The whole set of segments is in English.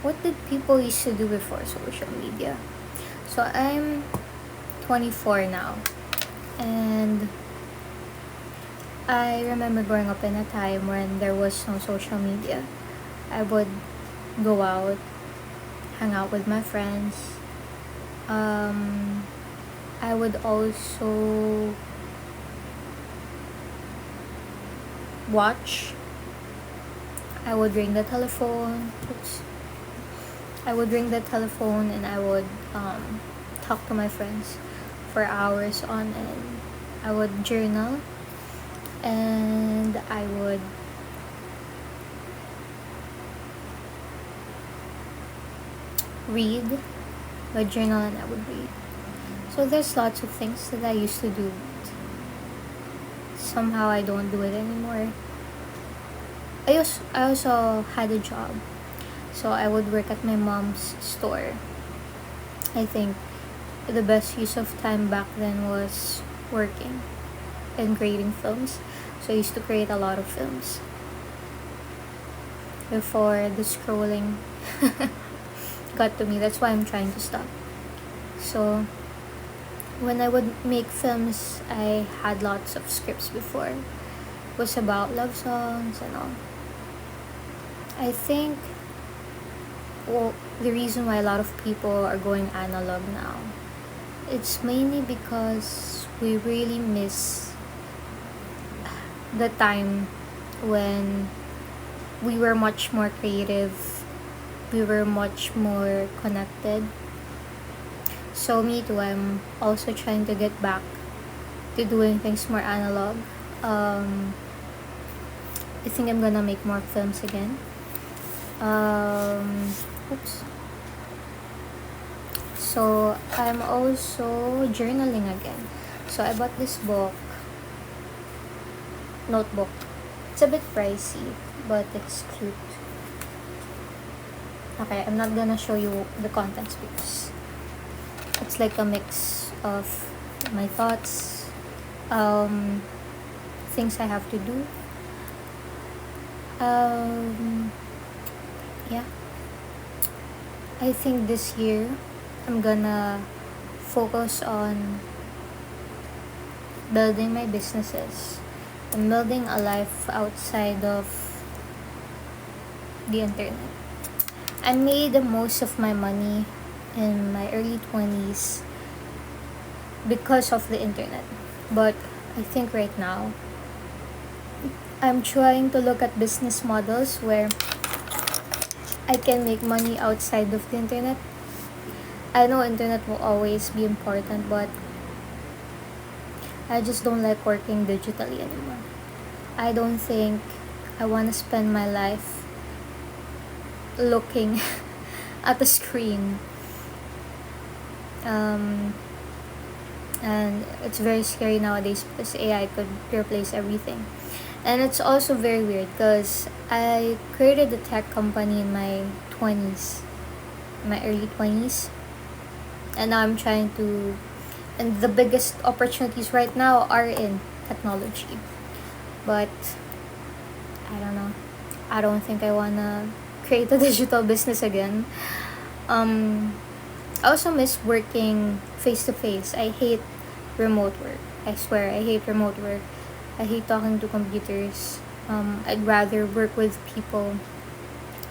what did people used to do before social media? So I'm 24 now, and I remember growing up in a time when there was no social media. I would go out, hang out with my friends. Um, I would also watch. I would ring the telephone. Oops. I would ring the telephone and I would talk to my friends for hours on end. I would journal and I would read. I would journal and I would read. So there's lots of things that I used to do. Somehow I don't do it anymore. I also had a job. So I would work at my mom's store. I think the best use of time back then was working and creating films. So I used to create a lot of films before the scrolling got to me. That's why I'm trying to stop. So when I would make films, I had lots of scripts before. It was about love songs and all. I think, well, the reason why a lot of people are going analog now, it's mainly because we really miss the time when we were much more creative, we were much more connected. So me too, I'm also trying to get back to doing things more analog. I think I'm gonna make more films again. Oops. So I'm also journaling again. So I bought this notebook. It's a bit pricey, but it's cute. Okay, I'm not gonna show you the contents because it's like a mix of my thoughts, um, things I have to do. Um, yeah, I think this year I'm gonna focus on building my businesses and building a life outside of the internet. I made the most of my money in my early 20s because of the internet. But I think right now I'm trying to look at business models where I can make money outside of the internet. I know internet will always be important, but I just don't like working digitally anymore. I don't think I want to spend my life looking at the screen. Um, and it's very scary nowadays because AI could replace everything. And it's also very weird because I created a tech company in my 20s, my early 20s, and now I'm trying to, and the biggest opportunities right now are in technology. But I don't know. I don't think I wanna create a digital business again. Um, I also miss working face to face. I hate remote work. I swear, I hate remote work. I hate talking to computers. I'd rather work with people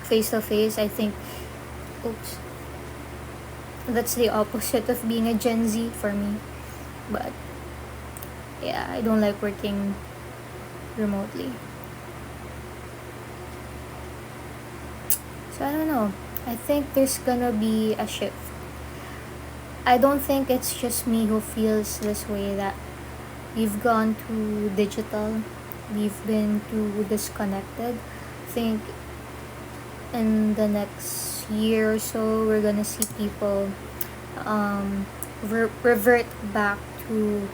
face to face. I think, oops, that's the opposite of being a Gen Z for me. But yeah, I don't like working remotely. So I don't know. I think there's gonna be a shift. I don't think it's just me who feels this way, that we've gone to digital, we've been too disconnected. I think in the next year or so, we're gonna see people revert back to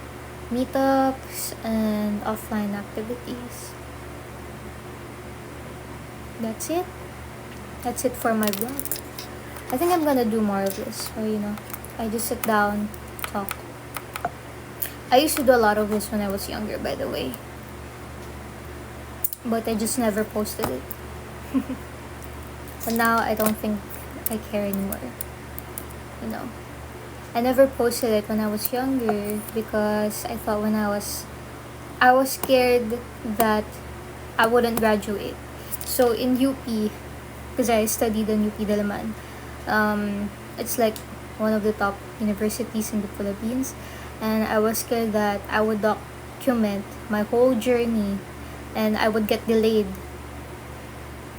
meetups and offline activities. That's it. That's it for my vlog. I think I'm gonna do more of this. So, I just sit down, talk. I used to do a lot of this when I was younger, by the way. But I just never posted it. And now I don't think I care anymore. You know, I never posted it when I was younger because I thought I was scared that I wouldn't graduate. So in UP, because I studied in UP Dalaman, it's like one of the top universities in the Philippines, and I was scared that I would document my whole journey and I would get delayed.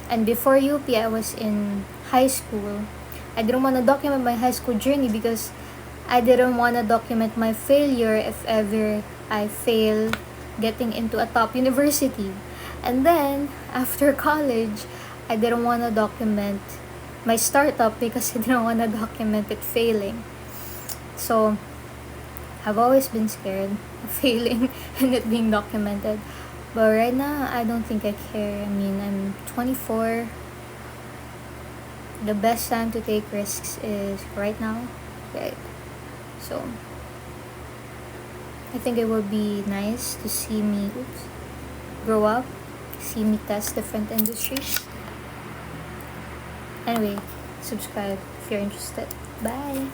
And before UP, I was in high school. I didn't want to document my high school journey because I didn't want to document my failure if ever I fail getting into a top university. And then, after college, I didn't want to document my startup because I didn't want to document it failing. So, I've always been scared of failing and it being documented. But right now, I don't think I care. I mean, I'm 24. The best time to take risks is right now, right? So, I think it would be nice to see me grow up, see me test different industries. Anyway, subscribe if you're interested. Bye!